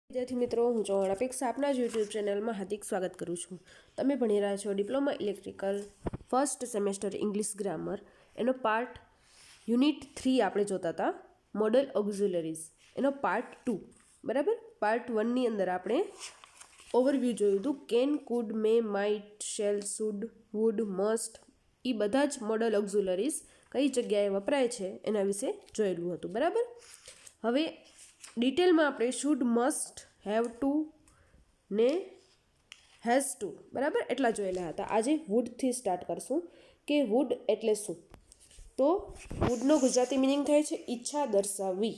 विद्यार्थी मित्रों हूँ चौहान अपेक्षा अपना यूट्यूब चैनल में हार्दिक स्वागत करूँ छूँ। तमे भणी रह्या छो diploma electrical first semester English grammar एनो पार्ट यूनिट 3 આપણે જોતા હતા મોડલ ઓક્ઝિલરીઝ એનો પાર્ટ 2 બરાબર। પાર્ટ 1 ની અંદર આપણે ઓવરવ્યૂ જોયું હતું can could may might shall should would must એ બધા જ મોડલ ઓક્ઝિલરીઝ કઈ જગ્યાએ વપરાય છે એના વિશે જોયેલું હતું બરાબર। હવે ડિટેલમાં આપણે શુડ મસ્ટ હેવ ટુ ને હેઝ ટુ બરાબર એટલા જોયેલા હતા। આજે વુડથી સ્ટાર્ટ કરશું કે વુડ એટલે શું। તો વુડનો ગુજરાતી મિનિંગ થાય છે ઈચ્છા દર્શાવવી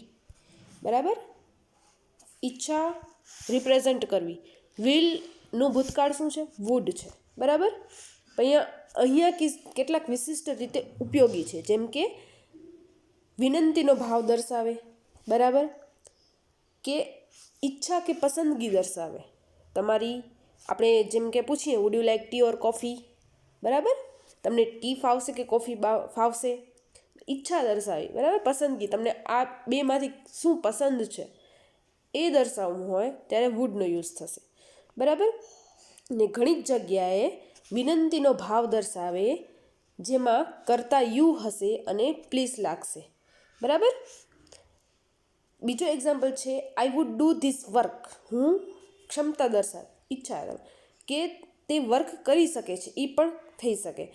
બરાબર, ઈચ્છા રિપ્રેઝેન્ટ કરવી। વિલનું ભૂતકાળ શું છે? વુડ છે બરાબર। અહીંયા કેટલાક વિશિષ્ટ રીતે ઉપયોગી છે, જેમ કે વિનંતીનો ભાવ દર્શાવે બરાબર, કે ઈચ્છા કે પસંદગી દર્શાવે। તમારી આપણે જેમ કે પૂછીએ would you like tea or coffee બરાબર, તમને ટી ફાવશે કે કોફી ફાવશે, ઈચ્છા દર્શાવી બરાબર, પસંદગી, તમને આ બેમાંથી શું પસંદ છે એ દર્શાવવું હોય ત્યારે વુડનો યુઝ થશે બરાબર। ને ઘણી જ જગ્યાએ વિનંતીનો ભાવ દર્શાવે જેમાં કરતા યુ હશે અને પ્લીઝ લાગશે બરાબર। બીજો એક્ઝામ્પલ છે I would do this work, હું ક્ષમતા દર્શાવે, ઈચ્છા કે તે વર્ક કરી શકે છે એ પણ થઈ શકે।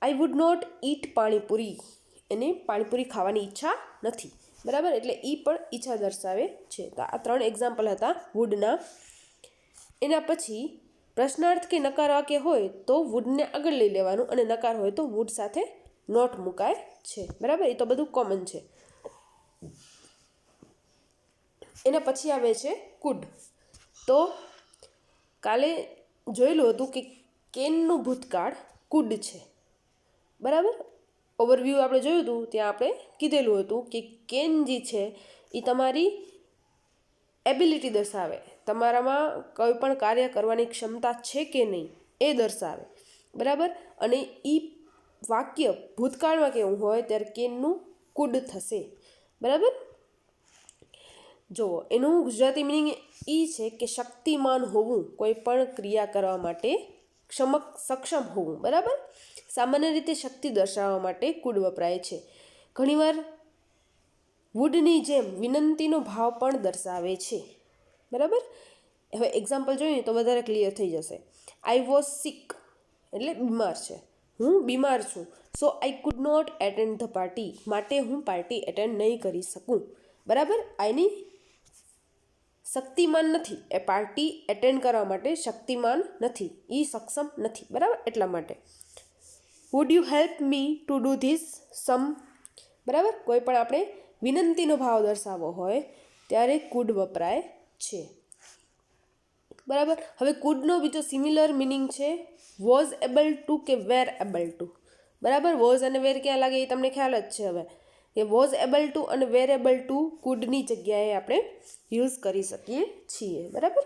I would not eat panipuri, એને પાણીપુરી ખાવાની ઈચ્છા નથી બરાબર, એટલે એ પણ ઈચ્છા દર્શાવે છે। તો આ 3 એક્ઝામ્પલ હતા વુડના। એના પછી પ્રશ્નાર્થ કે નકાર વાક્ય હોય તો વુડને આગળ લઈ લેવાનું અને નકાર હોય તો વુડ સાથે નોટ મુકાય છે બરાબર, એ તો બધું કોમન છે। એના પછી આવે છે કુડ। તો કાલે જોયેલું હતું કે કેનનું ભૂતકાળ કુડ છે બરાબર। ઓવરવ્યૂ આપણે જોયું હતું ત્યાં આપણે કીધેલું હતું કે કેન જે છે એ તમારી એબિલિટી દર્શાવે, તમારામાં કોઈ પણ કાર્ય કરવાની ક્ષમતા છે કે નહીં એ દર્શાવે બરાબર। અને એ વાક્ય ભૂતકાળમાં કેવું હોય ત્યારે કેનનું કુડ થશે બરાબર। જો એનું ગુજરાતી મિનિંગ એ છે કે શક્તિમાન હોવું, કોઈ પણ ક્રિયા કરવા માટે સક્ષમ હોવું બરાબર। સામાન્ય રીતે શક્તિ દર્શાવવા માટે કુડ વપરાય છે। ઘણીવાર વુડની જેમ વિનંતીનો ભાવ પણ દર્શાવે છે બરાબર। હવે એક્ઝામ્પલ જોઈએ તો વધારે ક્લિયર થઈ જશે। આઈ વોઝ સિક એટલે બીમાર છે, હું બીમાર છું, so I could not attend the party, માટે હું પાર્ટી એટેન્ડ નહીં કરી શકું બરાબર। આઈની શક્તિમાન નથી, એ પાર્ટી એટેન્ડ કરવા માટે શક્તિમાન નથી, એ સક્ષમ નથી બરાબર, એટલા માટે। Would you help me to do this sum બરાબર, કોઈ પણ આપણે વિનંતીનો ભાવ દર્શાવવો હોય ત્યારે કુડ વપરાય છે બરાબર। હવે કુડનો બીજો સિમિલર મિનિંગ છે વોઝ એબલ ટુ કે વેર એબલ ટુ બરાબર। વોઝ અને વેર ક્યાં લાગે એ તમને ખ્યાલ જ છે હવે, કે વોઝ એબલ ટુ અને વેર એબલ ટુ કુડની જગ્યાએ આપણે યુઝ કરી શકીએ છીએ બરાબર।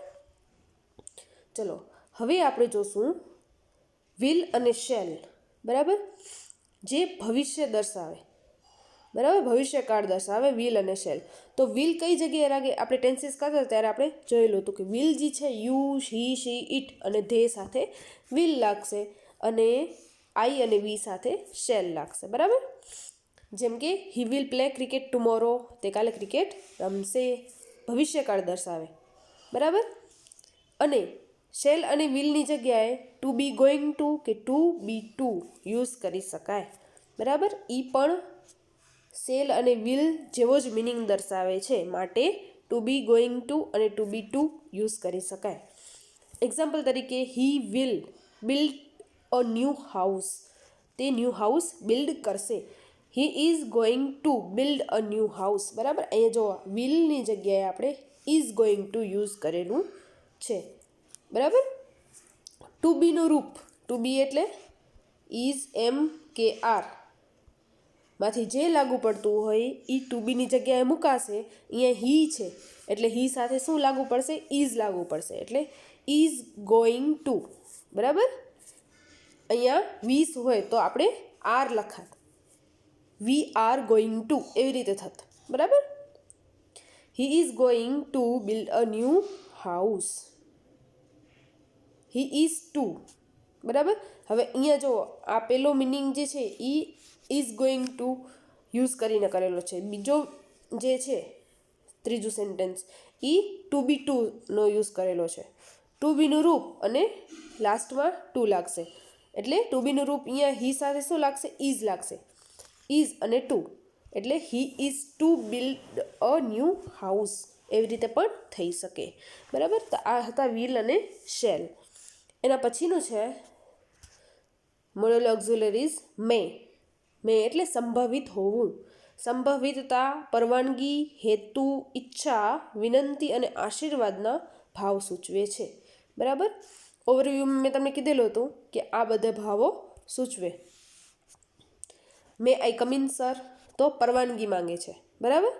ચલો હવે આપણે જોશું વિલ અને શેલ બરાબર, જે ભવિષ્ય દર્શાવે બરાબર, ભવિષ્યકાળ દર્શાવે વિલ અને શેલ। તો વિલ કઈ જગ્યાએ લાગે, આપણે ટેન્સીસ કરતા ત્યારે આપણે જોયેલું હતું કે વિલ જે છે યુ હી શી ઇટ અને ધે સાથે વિલ લાગશે અને આઈ અને વી સાથે શેલ લાગશે બરાબર। જેમ કે he will play cricket tomorrow, તે કાલે ક્રિકેટ રમશે, ભવિષ્યકાળ દર્શાવે બરાબર। અને શેલ અને વિલની જગ્યાએ ટુ બી ગોઈંગ ટુ કે ટુ બી ટુ યુઝ કરી શકાય બરાબર, એ પણ શેલ અને વિલ જેવો જ મિનિંગ દર્શાવે છે, માટે ટુ બી ગોઈંગ ટુ અને ટુ બી ટુ યુઝ કરી શકાય। એક્ઝામ્પલ તરીકે he will build a new house, તે ન્યૂ હાઉસ બિલ્ડ કરશે, હી is going to build a new house બરાબર। અહીંયા જો વિલની જગ્યાએ આપણે ઇઝ ગોઈંગ ટુ યુઝ કરેલું છે બરાબર। ટુ બીનું રૂપ, ટુ બી એટલે ઇઝ એમ કે આર માંથી જે લાગુ પડતું હોય એ ટુ બીની જગ્યાએ મુકાશે। અહીંયા હી છે એટલે હી સાથે શું લાગુ પડશે, ઇઝ લાગુ પડશે, એટલે ઇઝ ગોઈંગ ટુ બરાબર। અહીંયા વીસ હોય તો આપણે આર લખાત, વી આર ગોઈંગ ટુ એવી રીતે થત બરાબર। He is going to build a new house. He is to, બરાબર. હવે અહીંયા જુઓ, આ પહેલો મિનિંગ જે છે એ ઇઝ ગોઈંગ ટુ યુઝ કરીને કરેલો છે. બીજો જે છે ત્રીજું સેન્ટેન્સ એ ટુ બી ટુનો યુઝ કરેલો છે. ટુ બીનું રૂપ અને લાસ્ટમાં ટુ લાગશે, એટલે ટુ બીનું રૂપ અહીંયા હી સાથે શું લાગશે? ઇઝ લાગશે. ઇઝ અને ટુ, એટલે હી is two build a new house, એવી રીતે પણ થઈ શકે, બરાબર. તો આ હતા વિલ અને શેલ. એના પછીનું છે મોડલ ઓક્ઝિલરીઝ મે. મે એટલે સંભવિત હોવું. સંભવિતતા પરવાનગી, હેતુ, ઈચ્છા, વિનંતી અને આશીર્વાદના ભાવ સૂચવે છે, બરાબર. ઓવરવ્યૂ મેં તમને કીધેલું હતું કે આ બધા ભાવો સૂચવે. મે આઈ કમિન સર, તો પરવાનગી માંગે છે, બરાબર.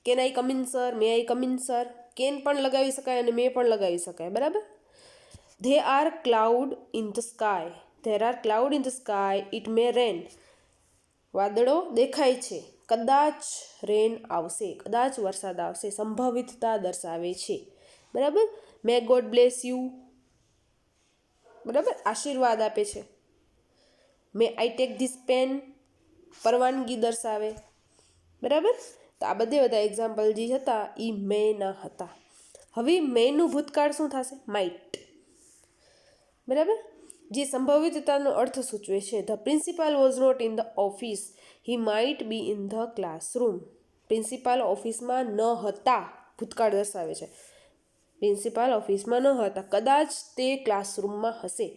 Can I come in sir, May I come in sir. Can પણ લગાવી શકાય અને મે પણ લગાવી શકાય, બરાબર. There are clouds in the sky. There are clouds in the sky. It may rain. વાદળો દેખાય છે, કદાચ રેન આવશે, કદાચ વરસાદ આવશે. સંભવિતતા દર્શાવે છે, બરાબર. મે ગોડ બ્લેસ યુ, બરાબર, આશીર્વાદ આપે છે. મે આઈ ટેક ધીસ પેન, પરવાનગી દર્શાવે, બરાબર. તો આ બધા એક્ઝામ્પલ જે હતા એ મેના હતા. હવે મેનું ભૂતકાળ શું થશે? માઇટ, બરાબર, જે સંભવિતતાનો અર્થ સૂચવે છે. The principal was not in the office, he might be in the classroom. Principal ઓફિસમાં ન હતા, ભૂતકાળ દર્શાવે છે. પ્રિન્સિપાલ ઓફિસમાં ન હતા, કદાચ તે ક્લાસરૂમમાં હશે,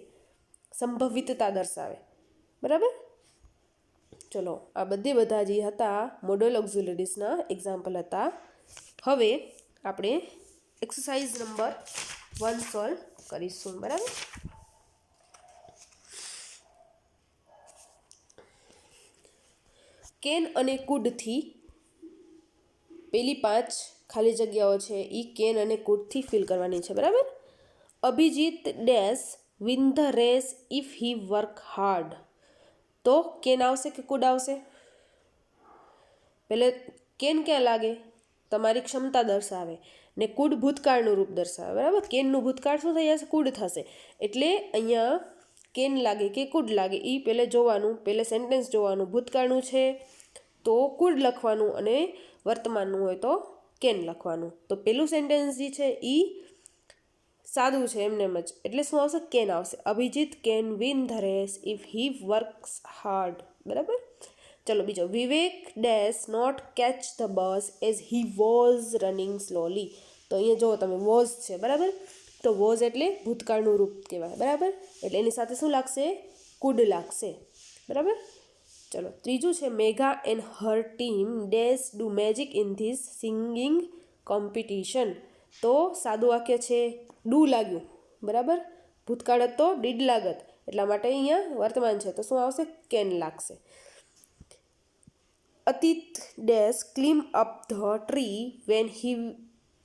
સંભવિતતા દર્શાવે, બરાબર. ચલો, આ બધા જે હતા મોડલ ઓક્ઝિલરીઝના એક્ઝામ્પલ હતા. હવે આપણે એક્સરસાઇઝ નંબર 1 સોલ્વ કરીશું, બરાબર. કેન અને કુડથી પેલી 5 ખાલી જગ્યાઓ છે એ કેન અને કુડથી ફિલ કરવાની છે, બરાબર. Abhijit dash win the race if he work hard. તો કેન આવશે કે કુડ આવશે? પહેલે કેન ક્યાં લાગે? તમારી ક્ષમતા દર્શાવે, ને કુડ ભૂતકાળનું રૂપ દર્શાવે, બરાબર. કેનનું ભૂતકાળ શું થઈ જશે? કુડ થશે. એટલે અહીંયા કેન લાગે કે કુડ લાગે એ પહેલે જોવાનું, પહેલે સેન્ટેન્સ જોવાનું. ભૂતકાળનું છે તો કુડ લખવાનું અને વર્તમાનનું હોય તો કેન લખવાનું. તો પહેલું સેન્ટેન્સ જે છે એ સાદું છે એમને એમ જ, એટલે શું આવશે? કેન આવશે. Abhijit can win the race if he works hard, બરાબર. ચલો બીજો, Vivek dash not catch the bus as he was running slowly. તો અહીંયા જુઓ તમે, વોઝ છે, બરાબર. તો વોઝ એટલે ભૂતકાળનું રૂપ કહેવાય, બરાબર. એટલે એની સાથે શું લાગશે? કુડ લાગશે, બરાબર. ચલો ત્રીજું છે Megha and her team dash do magic in this singing competition. તો સાદું વાક્ય છે, ડુ લાગ્યું, બરાબર. ભૂતકાળ તો ડીડ લાગત, એટલા માટે અહીંયા વર્તમાન છે તો શું આવશે? કેન લાગશે. Atit dash climb up the tree when he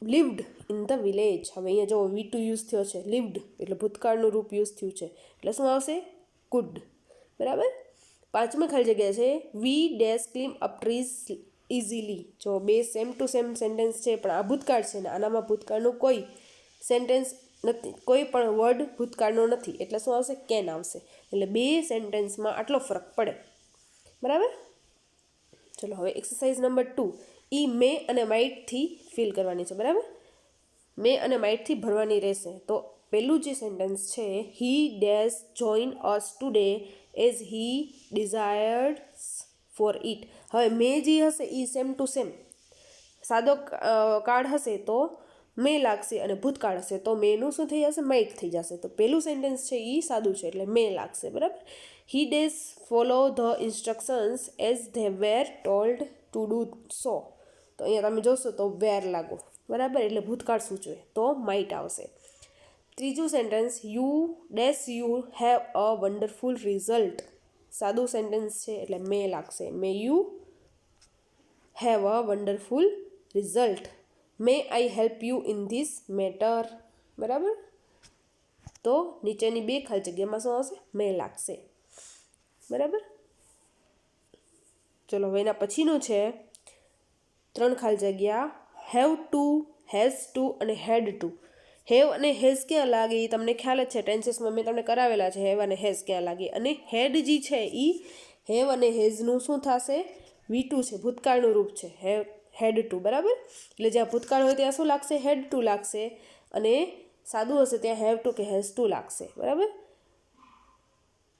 lived in the village. હવે અહીંયા જો વી ટુ યુઝ થયો છે, લિવ્ડ એટલે ભૂતકાળનું રૂપ યુઝ થયું છે, એટલે શું આવશે? કુડ, બરાબર. 5મી ખાલી જગ્યા છે વી dash climb up trees easily. જો બે સેમ ટુ સેમ સેન્ટેન્સ છે પણ આ ભૂતકાળ છે ને આનામાં ભૂતકાળનું કોઈ સેન્ટેન્સ નથી, કોઈ પણ વર્ડ ભૂતકાળનો નથી, એટલે શું આવશે? કેન આવશે. એટલે બે સેન્ટેન્સમાં આટલો ફરક પડે, બરાબર. ચલો હવે એક્સરસાઇઝ નંબર 2 એ મે અને માઇટથી ફિલ કરવાની છે, બરાબર. મે અને માઇટથી ભરવાની રહેશે. તો પહેલું જે સેન્ટેન્સ છે, he dash join us today as he desired for it. હવે મે જે હશે એ સેમ ટુ સેમ સાદો કાળ હશે તો મે લાગશે, અને ભૂતકાળ હશે તો મેનું શું થઈ જશે? માઇટ થઈ જશે. તો પહેલું સેન્ટેન્સ છે એ સાદું છે એટલે મે લાગશે, બરાબર. He does follow the instructions as they were told to do so. તો અહીંયા તમે જોશો તો વેર લાગો, બરાબર, એટલે ભૂતકાળ સૂચવે તો માઇટ આવશે. ત્રીજું sentence you dash you have a wonderful result. સાદું સેન્ટેન્સ છે એટલે મે લાગશે. મે you have a wonderful result. May I help you in this matter, બરાબર. તો નીચેની બે ખાલી જગ્યામાં શું આવશે? મે લાગશે, બરાબર. ચલો હવે એના પછીનું છે 3 ખાલી જગ્યા હેવ ટુ, હેઝ ટુ અને હેડ ટુ. હેવ અને હેઝ ક્યાં લાગે એ તમને ખ્યાલ જ છે, ટેન્સીસમાં મેં તમને કરાવેલા છે હેવ અને હેઝ ક્યાં લાગે. અને હેડ જે છે એ હેવ અને હેઝનું શું થશે? V2 છે, ભૂતકાળનું રૂપ છે, હેડ ટુ. બરાબર, એટલે જ્યાં ભૂતકાળ હોય ત્યાં શું લાગશે? હેડ ટુ લાગશે. અને સાદું હશે ત્યાં હેવ ટુ કે હેઝ ટુ લાગશે. બરાબર.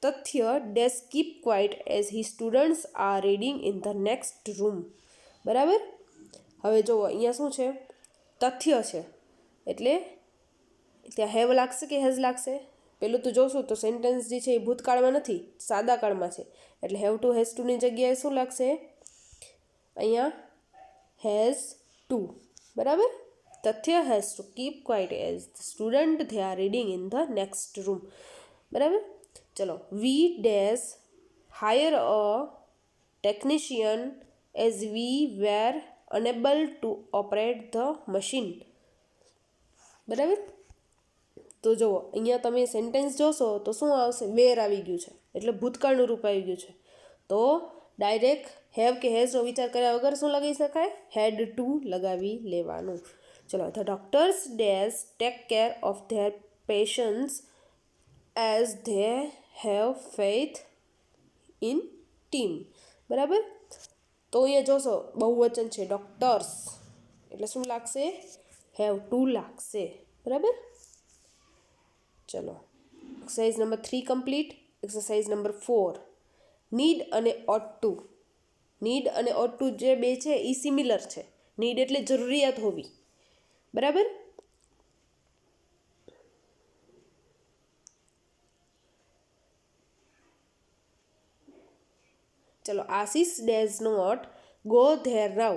તથ્ય dash keep quiet as he students are reading in the next room. બરાબર. હવે જુઓ અહીંયા શું છે? તથ્ય છે, એટલે ત્યાં હેવ લાગશે કે હેઝ લાગશે? પેલું તો જોશું તો સેન્ટેન્સ જે છે એ ભૂતકાળમાં નથી, સાદા કાળમાં છે, એટલે હેવ ટુ હેઝ ટુની જગ્યાએ શું લાગશે? અહીંયા હેઝ ટુ. બરાબર. Tathya has to keep quiet as the student they are reading in the next room. બરાબર. ચલો, we dash hire a technician as we were unable to operate the machine. બરાબર. તો જુઓ અહીંયા તમે સેન્ટેન્સ જોશો તો શું આવશે? વેર આવી ગયું છે, એટલે ભૂતકાળનું રૂપ આવી ગયું છે. તો ડાયરેક્ટ હેવ કે હેઝનો વિચાર કર્યા વગર શું લગાવી શકાય? હેડ ટુ લગાવી લેવાનું. ચલો, the doctors dash take care of their patients as they have faith in team. બરાબર. તો અહીંયા જોશો બહુવચન છે ડોક્ટર્સ, એટલે શું લાગશે? હેવ ટુ લાગશે. બરાબર. ચલો, exercise number 3 complete. Exercise number 4, need અને ઓટ ટુ. નીડ અને ઓટ ટુ જે બે છે એ સિમિલર છે. નીડ એટલે જરૂરિયાત હોવી. બરાબર. ચલો, Ashish does not go there now.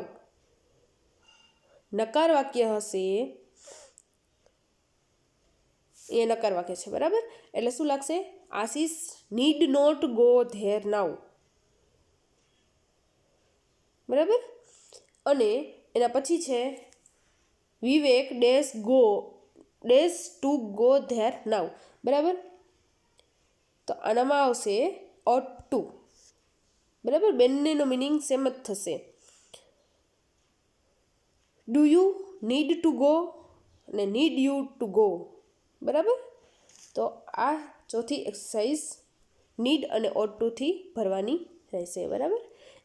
નકાર વાક્ય હશે, એ નકાર વાક્ય છે. બરાબર. એટલે શું લાગશે? Ashish need not go there now. બરાબર. અને એના પછી છે Vivek dash to go there now. બરાબર. તો આનામાં આવશે ઓટ ટુ. બરાબર. બંનેનો મિનિંગ સેમ જ થશે. Do you need to go અને નીડ યુ ટુ ગો. બરાબર. તો આ ચોથી એક્સરસાઇઝ નીડ અને ઓટ ટુથી ભરવાની રહેશે. બરાબર.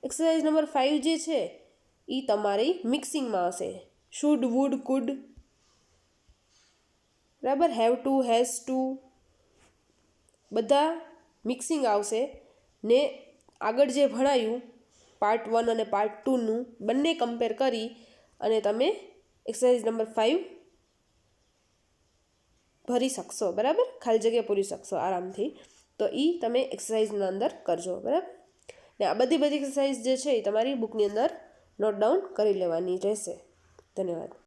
એક્સરસાઇઝ નંબર 5 જે છે એ તમારી મિક્સિંગમાં હશે. Should, would, could. બરાબર. હેવ ટુ, હેઝ ટુ, બધા મિક્સિંગ આવશે. ને આગળ જે ભણાયું પાર્ટ 1 અને પાર્ટ 2નું બંને કમ્પેર કરી અને તમે એક્સરસાઇઝ નંબર 5 ભરી શકશો. બરાબર. ખાલી જગ્યા પૂરી શકશો આરામથી. તો એ તમે એક્સરસાઇઝના અંદર કરજો. બરાબર. ને આ બધી એક્સરસાઇઝ જે છે એ તમારી બુકની અંદર નોટ ડાઉન કરી લેવાની રહેશે. ધન્યવાદ.